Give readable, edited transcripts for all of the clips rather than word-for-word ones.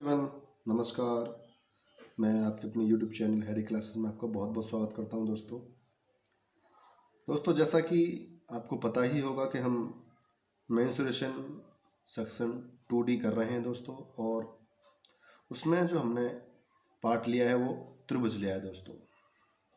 Everyone, नमस्कार। मैं आपके अपने यूट्यूब चैनल हैरी क्लासेस में आपका बहुत बहुत स्वागत करता हूं। दोस्तों जैसा कि आपको पता ही होगा कि हम मेंसुरेशन सेक्शन 2D कर रहे हैं दोस्तों, और उसमें जो हमने पार्ट लिया है वो त्रिभुज लिया है दोस्तों।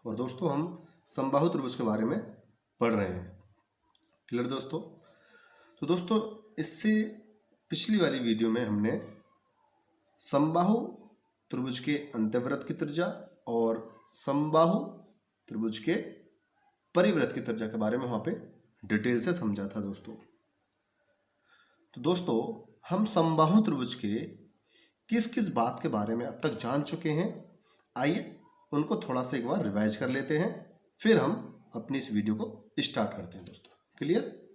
और दोस्तों हम समबाहु त्रिभुज के बारे में पढ़ रहे हैं। क्लियर दोस्तों? तो दोस्तों इससे पिछली वाली वीडियो में हमने समबाहु त्रिभुज के अंतःवृत्त की त्रिज्या और समबाहु त्रिभुज के परिवृत्त की त्रिज्या के बारे में वहां पे डिटेल से समझा था दोस्तों। तो दोस्तों हम समबाहु त्रिभुज के किस किस बात के बारे में अब तक जान चुके हैं, आइए उनको थोड़ा सा एक बार रिवाइज कर लेते हैं, फिर हम अपनी इस वीडियो को स्टार्ट करते हैं दोस्तों। क्लियर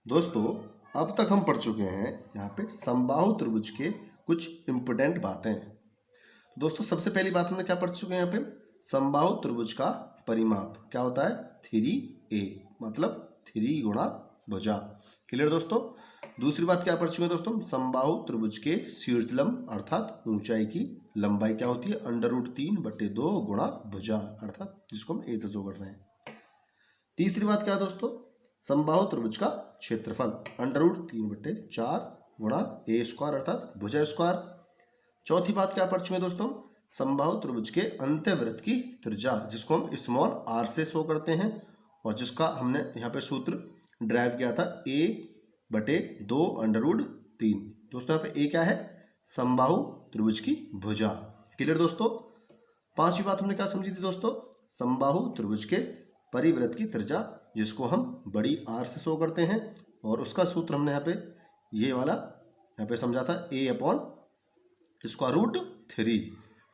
दोस्तों? अब तक हम पढ़ चुके हैं यहाँ पे समबाहु त्रिभुज के कुछ इंपोर्टेंट बातें। तो दोस्तों सबसे पहली बात हमने क्या पढ़ चुके हैं यहाँ पे, समबाहु त्रिभुज का परिमाप क्या होता है, 3a, मतलब 3 गुणा भुजा। क्लियर दोस्तों? दूसरी बात क्या पढ़ चुके हैं दोस्तों, समबाहु त्रिभुज के शीर्षलंब अर्थात ऊंचाई की लंबाई क्या होती है, √3/2 गुणा भुजा, अर्थात जिसको हम a से शो कर रहे हैं। तीसरी बात क्या है दोस्तों, समबाहु त्रिभुज का क्षेत्रफल √3/4 गुणा a² अर्थात भुजा स्क्वायर। चौथी बात क्या पढ़ चुके हैं दोस्तों, समबाहु त्रिभुज के अंतःवृत्त की त्रिज्या, जिसको हम स्मॉल r से शो करते हैं, और जिसका हमने यहाँ पे सूत्र ड्राइव किया था a/2 √3। दोस्तों यहाँ पे a क्या है, समबाहु त्रिभुज की भुजा। क्लियर दोस्तों? पांचवी बात हमने क्या समझी थी दोस्तों, समबाहु त्रिभुज के परिवृत्त की त्रिज्या, जिसको हम बड़ी r से शो करते हैं, और उसका सूत्र हमने यहाँ पे ये वाला यहाँ पे समझा था a/√3।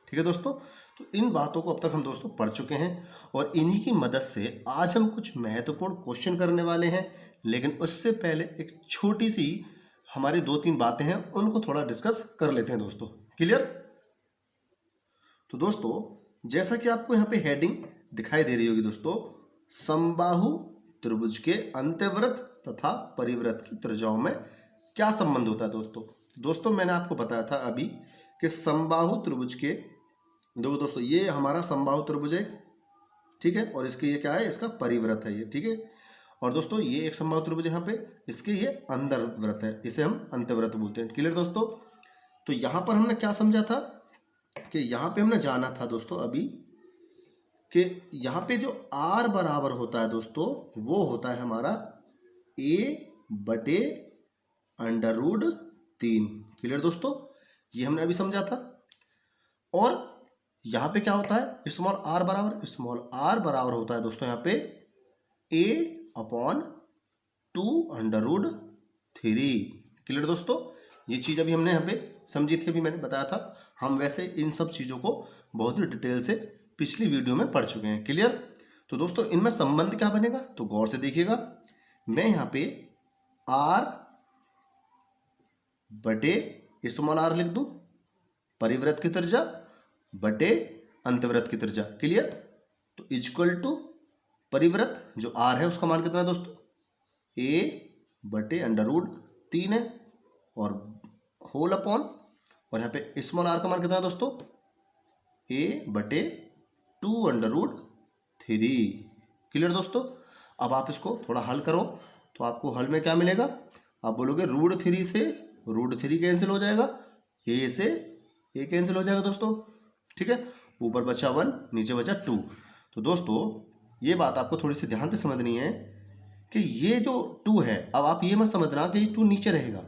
ठीक है दोस्तों? तो इन बातों को अब तक हम दोस्तों पढ़ चुके हैं, और इन्हीं की मदद से आज हम कुछ महत्वपूर्ण क्वेश्चन करने वाले हैं। लेकिन उससे पहले एक छोटी सी हमारी 2-3 बातें हैं, उनको थोड़ा डिस्कस कर लेते हैं दोस्तों। क्लियर? तो दोस्तों जैसा कि आपको यहाँ पे हेडिंग दिखाई दे रही होगी दोस्तों, समबाहु त्रिभुज के अंतःवृत्त तथा परिवृत्त की त्रिज्याओं में क्या संबंध होता है दोस्तों मैंने आपको बताया था अभी कि समबाहु त्रिभुज के, देखो दोस्तों ये हमारा समबाहु त्रिभुज है, ठीक है, और इसके ये क्या है, इसका परिवृत्त है ये, ठीक है। और दोस्तों ये एक समबाहु त्रिभुज है यहाँ पे, इसके ये अंतर्वृत्त है, इसे हम अंतर्वृत्त बोलते हैं। क्लियर दोस्तों? तो यहाँ पर हमने क्या समझा था कि यहाँ पे हमने जाना था दोस्तों अभी कि यहाँ पे जो r बराबर होता है दोस्तों, वो होता है हमारा a/√3। क्लियर दोस्तों? ये हमने अभी समझा था। और यहाँ पे क्या होता है, स्मॉल r बराबर होता है दोस्तों यहाँ पे a/2√3। क्लियर दोस्तों? ये चीज़ अभी हमने यहाँ पे समझी थी, अभी मैंने बताया था। हम वैसे इन सब चीज़ों को बहुत ही डिटेल से पिछली वीडियो में पढ़ चुके हैं। क्लियर? तो दोस्तों इनमें संबंध क्या बनेगा, तो गौर से देखिएगा। मैं यहाँ पे r/r लिख दूं, परिवृत्त की त्रिज्या बटे अंतवृत्त की त्रिज्या। क्लियर? तो इक्वल टू परिवृत्त जो r है उसका मान कितना है दोस्तों, a/√3 है, और होल अपॉन, और यहाँ पे स्मॉल r का मान कितना है दोस्तों, a/2√3। क्लियर दोस्तों? अब आप इसको थोड़ा हल करो तो आपको हल में क्या मिलेगा, आप बोलोगे √3 से √3 कैंसिल हो जाएगा, a से a कैंसिल हो जाएगा दोस्तों। ठीक है, ऊपर बचा 1, नीचे बचा 2। तो दोस्तों ये बात आपको थोड़ी सी ध्यान से समझनी है कि ये जो 2 है, अब आप ये मत समझना कि ये 2 नीचे रहेगा।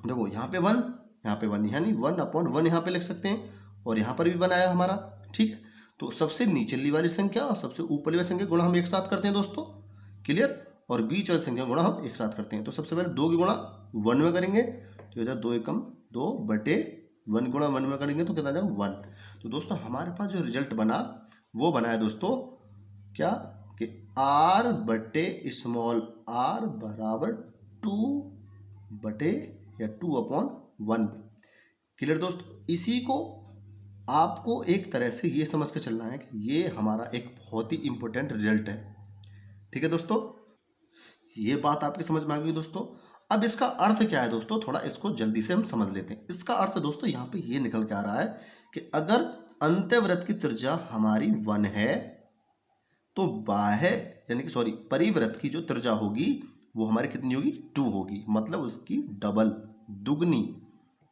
देखो यहाँ पे 1, यहाँ पे 1, यानी 1/1 यहाँ पे लिख सकते हैं, और यहाँ पर भी 1 आया हमारा। ठीक है, तो सबसे नीचली वाली संख्या और सबसे ऊपरी वाली संख्या गुणा हम एक साथ करते हैं दोस्तों। क्लियर? और बीच वाली संख्या गुणा हम एक साथ करते हैं। तो सबसे पहले 2 की गुणा 1 में करेंगे तो 2 एकम 2/1 गुणा 1 में करेंगे तो कितना जाएगा 1। तो दोस्तों हमारे पास जो रिजल्ट बना वो बना है दोस्तों क्या, कि r/r बराबर 2/1। क्लियर दोस्तों? इसी को आपको एक तरह से ये समझ के चलना है कि ये हमारा एक बहुत ही इंपॉर्टेंट रिजल्ट है। ठीक है दोस्तों? ये बात आपकी समझ में आ गई दोस्तों। अब इसका अर्थ क्या है दोस्तों, थोड़ा इसको जल्दी से हम समझ लेते हैं। इसका अर्थ दोस्तों यहाँ पे ये निकल के आ रहा है कि अगर अंत्यवृत्त की त्रिज्या हमारी 1 है तो बाह्य यानी कि सॉरी परिवृत्त की जो त्रिज्या होगी वो हमारी कितनी होगी, 2 होगी, मतलब उसकी डबल, दुगनी।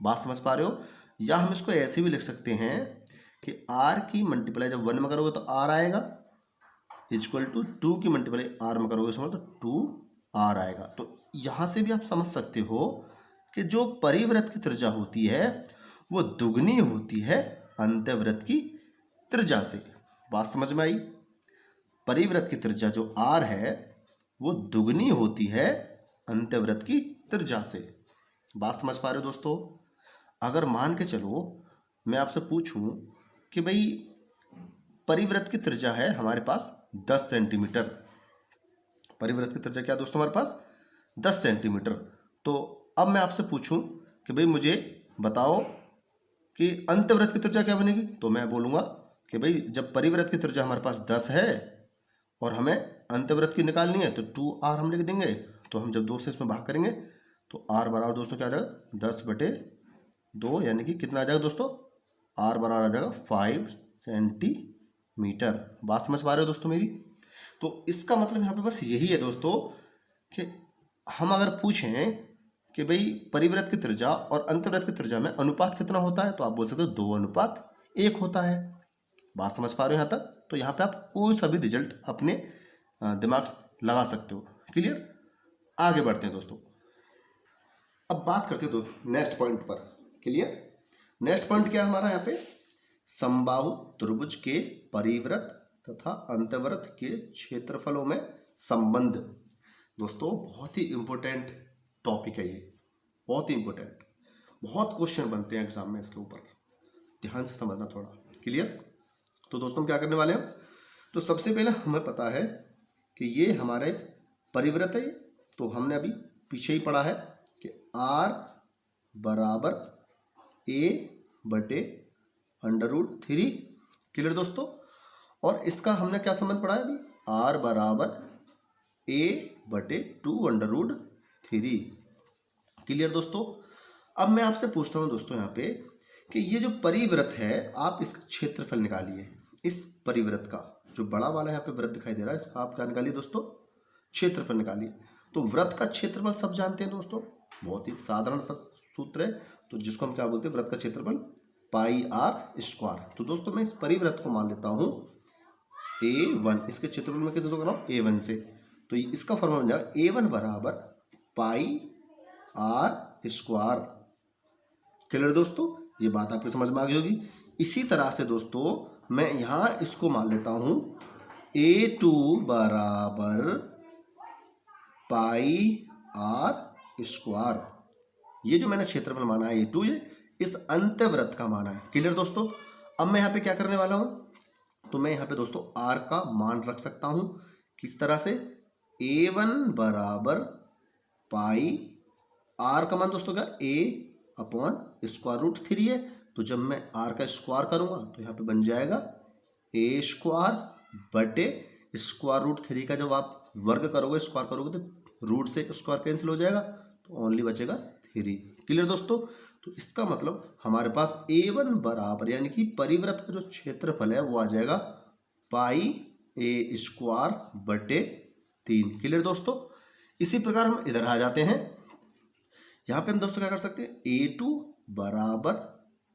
बात समझ पा रहे हो? या हम इसको ऐसे भी लिख सकते हैं कि r की मल्टीप्लाई जब 1 में करोगे तो r आएगा, इक्वल टू 2 की मल्टीप्लाई r में करोगे समझ तो 2r आएगा। तो यहाँ से भी आप समझ सकते हो कि जो परिवृत्त की त्रिज्या होती है वो दुगनी होती है अंत्यवृत्त की त्रिज्या से। बात समझ में आई? परिवृत्त की त्रिज्या जो r है वो दुगनी होती है अंत्यवृत्त की त्रिज्या से। बात समझ पा रहे हो दोस्तों? अगर मान के चलो मैं आपसे पूछूं कि भाई परिवृत्त की त्रिज्या है हमारे पास 10 सेंटीमीटर, परिवृत्त की त्रिज्या क्या है दोस्तों हमारे पास 10 सेंटीमीटर। तो अब मैं आपसे पूछूं कि भाई मुझे बताओ कि अंत्यवृत्त की त्रिज्या क्या बनेगी, तो मैं बोलूँगा कि भाई जब परिवृत्त की त्रिज्या हमारे पास 10 है और हमें अंत्यवृत्त की निकालनी है तो 2r हम लिख देंगे। तो हम जब 2 से इसमें भाग करेंगे तो r बराबर दोस्तों क्या आ जाएगा 10/2, यानी कि कितना आ जाएगा दोस्तों, r बराबर आ जाएगा 5 सेंटीमीटर। बात समझ पा रहे हो दोस्तों मेरी? तो इसका मतलब यहाँ पे बस यही है दोस्तों कि हम अगर पूछें कि भाई परिवृत्त की त्रिज्या और अंतवृत्त की त्रिज्या में अनुपात कितना होता है, तो आप बोल सकते हो 2:1 होता है। बात समझ पा रहे हो यहाँ तक? तो यहाँ पे आप कोई सा भी रिजल्ट अपने दिमाग से लगा सकते हो। क्लियर? आगे बढ़ते हैं दोस्तों। अब बात करते हैं दोस्तों नेक्स्ट पॉइंट पर। क्लियर? नेक्स्ट पॉइंट क्या है हमारा यहाँ पे, समबाहु त्रिभुज के परिवृत्त तथा अंतवृत्त के क्षेत्रफलों में संबंध। दोस्तों बहुत ही इंपॉर्टेंट टॉपिक है ये, बहुत ही इंपॉर्टेंट, बहुत क्वेश्चन बनते हैं एग्जाम में इसके ऊपर, ध्यान से समझना थोड़ा। क्लियर? तो दोस्तों हम क्या करने वाले हैं, तो सबसे पहले हमें पता है कि ये हमारे परिवृत्त है, तो हमने अभी पीछे ही पढ़ा है कि r बराबर a/√3। क्लियर दोस्तों? और इसका हमने क्या संबंध पढ़ा है अभी, r बराबर a/2√3। क्लियर दोस्तों? अब मैं आपसे पूछता हूं दोस्तों यहाँ पे कि ये जो परिवृत्त है आप इसका क्षेत्रफल निकालिए। इस परिवृत्त का जो बड़ा वाला यहाँ पे वृत्त दिखाई दे रहा है इसका आप क्या निकालिए दोस्तों, क्षेत्रफल निकालिए। तो वृत्त का क्षेत्रफल सब जानते हैं दोस्तों, बहुत ही साधारण सा सूत्र है, तो जिसको हम क्या बोलते हैं, वृत्त का क्षेत्रफल πr²। तो दोस्तों मैं इस परिवृत्त को मान लेता हूँ a1, इसके क्षेत्रफल में कैसे तो कर रहा हूँ a1 से, तो इसका फॉर्मूला बन जाएगा a1 बराबर πr²। क्लियर दोस्तों? ये बात आपको समझ में आ गई होगी। इसी तरह से दोस्तों मैं यहां इसको मान लेता हूं a2 बराबर πr²। ये जो मैंने क्षेत्रफल माना है a2, ये इस अंत्यवृत्त का माना है। क्लियर दोस्तों? अब मैं यहां पे क्या करने वाला हूं, तो मैं यहां पे दोस्तों r का मान रख सकता हूं किस तरह से, a1 बराबर r का मान दोस्तों क्या a/√3 है, तो जब मैं r का स्क्वायर करूंगा तो यहाँ पे बन जाएगा a²/√3 का जब आप वर्ग करोगे स्क्वायर करोगे तो रूट से स्क्वायर कैंसिल हो जाएगा, तो ओनली बचेगा 3। क्लियर दोस्तों? तो इसका मतलब हमारे पास a1 बराबर यानी कि परिवृत्त का जो क्षेत्रफल है वो आ जाएगा πa²/3। क्लियर दोस्तों? इसी प्रकार हम इधर आ जाते हैं, यहाँ पे हम दोस्तों क्या कर सकते हैं, a2 बराबर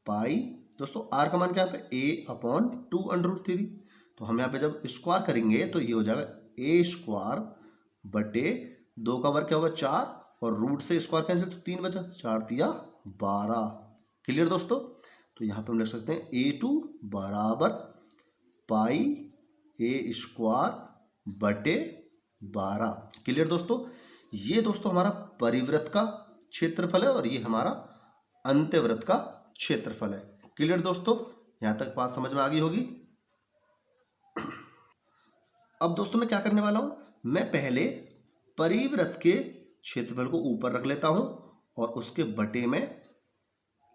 पाई, दोस्तों r का मान क्या है a/2√3, तो हम यहाँ पे जब स्क्वायर करेंगे तो ये हो जाएगा a²/2 का वर्ग क्या होगा 4, और रूट से स्क्वायर कैंसिल तो 3 बचा, 4×3=12। क्लियर दोस्तों? तो यहाँ पे हम लिख सकते हैं a2 बराबर πa²/12। क्लियर दोस्तों? ये दोस्तों हमारा परिवृत्त का क्षेत्रफल है और ये हमारा अंत्यवृत्त का क्षेत्रफल है। क्लियर दोस्तों? यहां तक बात समझ में आ गई होगी। अब दोस्तों मैं क्या करने वाला हूं, मैं पहले परिवृत्त के क्षेत्रफल को ऊपर रख लेता हूं और उसके बटे में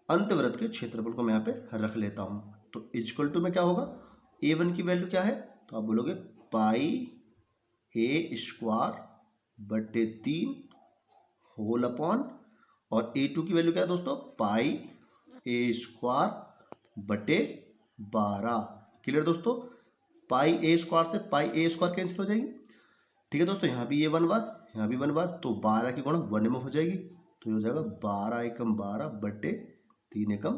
अंतवृत्त के क्षेत्रफल को मैं यहाँ पे रख लेता हूं। तो इक्वल टू में क्या होगा, a1 की वैल्यू क्या है, तो आप बोलोगे πa² बटे 3 होल अपॉन, और A2 की वैल्यू क्या है दोस्तों, पाई ए स्क्वायर बटे 12। क्लियर दोस्तों, पाई ए स्क्वायर से पाई ए स्क्वायर कैंसिल हो जाएगी। ठीक है दोस्तों, यहाँ भी ये 1 बार, यहाँ भी 1 बार, तो 12 की गुणा 1 में हो जाएगी, तो ये हो जाएगा 12 एकम 12 बटे 3 एकम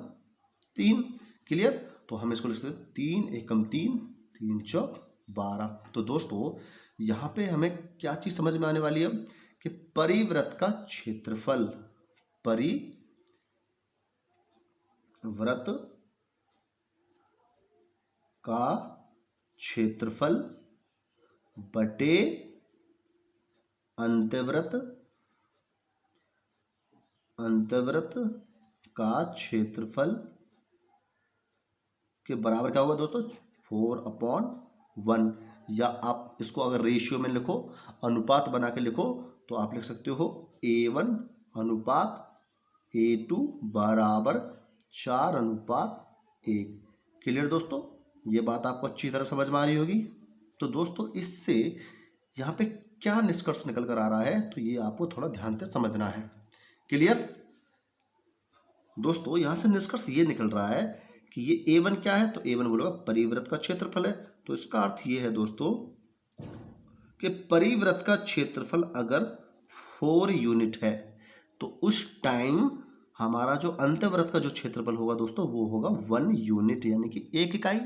3। क्लियर, तो हम इसको लिख सकते हैं 3 एकम 3, 3 चौक 12। तो दोस्तों यहाँ पे हमें क्या चीज़ समझ में आने वाली है कि परिव्रत का क्षेत्रफल, परिव्रत का क्षेत्रफल बटे अंतर्वृत्त का क्षेत्रफल के बराबर क्या होगा दोस्तों, 4/1। या आप इसको अगर रेशियो में लिखो, अनुपात बना के लिखो, तो आप लिख सकते हो A1 अनुपात A2 बराबर 4/1। क्लियर दोस्तों, ये बात आपको अच्छी तरह समझ में आ रही होगी। तो दोस्तों इससे यहाँ पे क्या निष्कर्ष निकल कर आ रहा है, तो ये आपको थोड़ा ध्यान से समझना है। क्लियर दोस्तों, यहाँ से निष्कर्ष ये निकल रहा है कि ये A1 क्या है, तो A1 बोलेगा परिव्रत का क्षेत्रफल है। तो इसका अर्थ ये है दोस्तों कि परिव्रत का क्षेत्रफल अगर 4 यूनिट है, तो उस टाइम हमारा जो अंतर्वृत्त का जो क्षेत्रफल होगा दोस्तों, वो होगा 1 यूनिट, यानी कि 1 इकाई।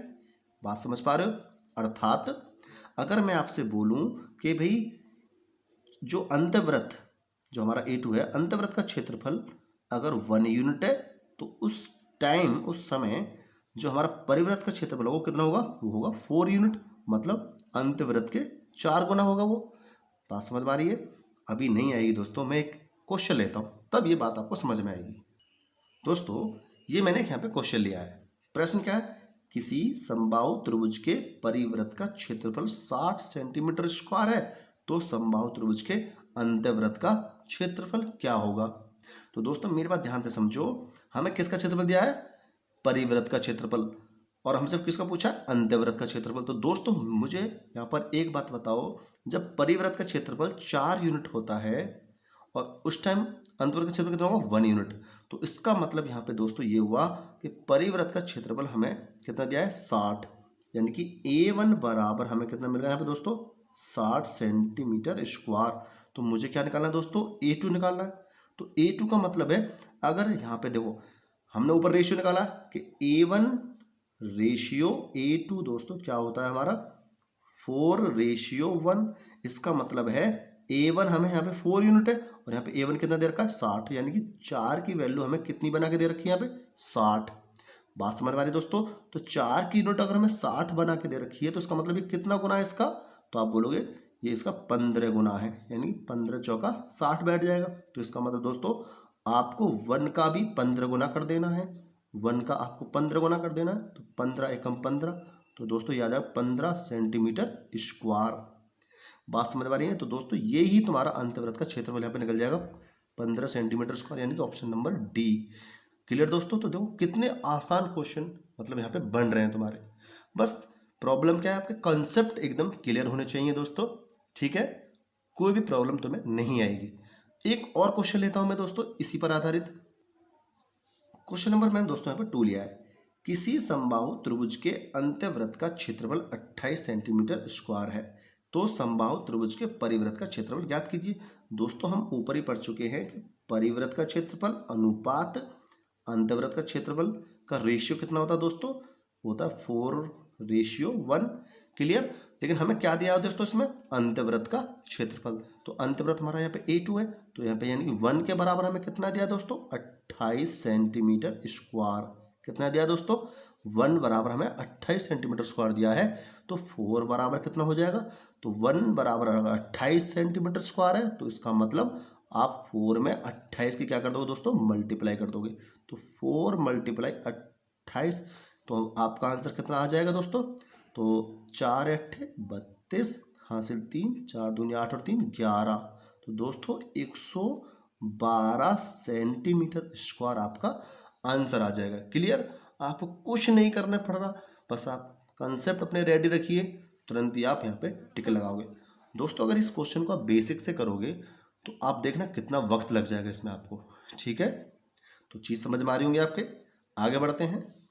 बात समझ पा रहे हो। अर्थात अगर मैं आपसे बोलूं कि भाई जो अंतर्वृत्त, जो हमारा A2 है, अंतर्वृत्त का क्षेत्रफल अगर 1 यूनिट है, तो उस टाइम, उस समय जो हमारा परिव्रत का क्षेत्रफल होगा वो कितना होगा, वो होगा 4 यूनिट, मतलब अंतर्वृत्त के 4 गुना होगा वो। बात समझ में आ रही है। अभी नहीं आएगी दोस्तों, मैं एक क्वेश्चन लेता हूँ, तब ये बात आपको समझ में आएगी। दोस्तों ये मैंने यहाँ पे क्वेश्चन लिया है। प्रश्न क्या है, किसी समबाहु त्रिभुज के परिव्रत का क्षेत्रफल 60 सेंटीमीटर स्क्वायर है, तो समबाहु त्रिभुज के अंतर्वृत्त का क्षेत्रफल क्या होगा। तो दोस्तों मेरी बात ध्यान से समझो, हमें किसका क्षेत्रफल दिया है, परिव्रत का क्षेत्रफल, और हमसे किसका पूछा है, अंतर्वृत्त का क्षेत्रफल। तो दोस्तों मुझे यहाँ पर एक बात बताओ, जब परिव्रत का क्षेत्रफल 4 यूनिट होता है और उस टाइम अंतर्वृत्त का क्षेत्रफल कितना होगा, 1 यूनिट, तो इसका मतलब यहाँ पे दोस्तों ये हुआ कि परिव्रत का क्षेत्रफल हमें कितना दिया है, 60, यानी कि A1 बराबर हमें कितना मिल रहा है यहाँ पे दोस्तों, 60 सेंटीमीटर स्क्वायर। तो मुझे क्या निकालना है दोस्तों, A2 निकालना है। तो A2 का मतलब है, अगर यहाँ पे देखो हमने ऊपर रेशियो निकाला कि A1 रेशियो A2 दोस्तों क्या होता है हमारा, 4:1। इसका मतलब है A1 हमें यहाँ पे 4 यूनिट है, और यहाँ पे A1 कितना दे रखा है, 60, यानी कि 4 की वैल्यू हमें कितनी बना के दे रखी है यहाँ पे, 60। बात समझ में आ रही है दोस्तों। तो 4 की यूनिट अगर हमें 60 बना के दे रखी है, तो इसका मतलब ये कितना गुना है इसका, तो आप बोलोगे ये इसका 15 गुना है, यानी 15 चौका 60 बैठ जाएगा। तो इसका मतलब दोस्तों आपको 1 का भी 15 गुना कर देना है, 1 का आपको 15 गुना कर देना है, तो 15 एकम 15, तो दोस्तों याद आएगा 15 सेंटीमीटर स्क्वायर। बात समझ में आ रही है। तो दोस्तों ये ही तुम्हारा अंतर्वृत्त का क्षेत्रफल यहाँ पे निकल जाएगा, 15 सेंटीमीटर स्क्वायर, यानी कि ऑप्शन नंबर डी। क्लियर दोस्तों। तो देखो कितने आसान क्वेश्चन मतलब यहाँ पे बन रहे हैं तुम्हारे। बस प्रॉब्लम क्या है, आपके कॉन्सेप्ट एकदम क्लियर होने चाहिए दोस्तों, ठीक है, कोई भी प्रॉब्लम तुम्हें नहीं आएगी। एक और क्वेश्चन लेता हूं मैं दोस्तों इसी पर आधारित। क्वेश्चन नंबर मैंने दोस्तों यहाँ पर 2 लिया है। किसी समबाहु त्रिभुज के अंतर्वृत्त का क्षेत्रफल 28 सेंटीमीटर स्क्वायर है, तो समबाहु त्रिभुज के परिव्रत का क्षेत्रफल ज्ञात कीजिए। दोस्तों हम ऊपर ही पढ़ चुके हैं कि परिव्रत का क्षेत्रफल अनुपात अंतर्वृत्त का क्षेत्रफल का रेशियो कितना होता है दोस्तों, होता है 4:1। क्लियर। लेकिन हमें क्या दिया है दोस्तों इसमें, अंतर्वृत्त का क्षेत्रफल। तो अंतर्वृत्त हमारा यहाँ पे A2 है, तो यहाँ पे यानी कि 1 के बराबर हमें कितना दिया दोस्तों, 28 सेंटीमीटर स्क्वायर। कितना दिया दोस्तों, 1 बराबर हमें 28 सेंटीमीटर स्क्वायर दिया है। तो 4 बराबर कितना हो जाएगा, तो 1 बराबर अगर 28 सेंटीमीटर स्क्वायर है, तो इसका मतलब आप 4 में 28 की क्या कर दोगे दोस्तों, मल्टीप्लाई कर दोगे। तो 4 × 28, तो आपका आंसर कितना आ जाएगा दोस्तों, तो 4 × 8 32, हासिल 3, 4 दूनी 8 और 3 11। तो दोस्तों 112 सेंटीमीटर स्क्वायर आपका आंसर आ जाएगा। क्लियर। आपको कुछ नहीं करना पड़ रहा, बस आप कंसेप्ट अपने रेडी रखिए, तुरंत ही आप यहाँ पे टिक लगाओगे। दोस्तों अगर इस क्वेश्चन को आप बेसिक से करोगे तो आप देखना कितना वक्त लग जाएगा इसमें आपको। ठीक है, तो चीज़ समझ में आ रही होंगी आपके। आगे बढ़ते हैं।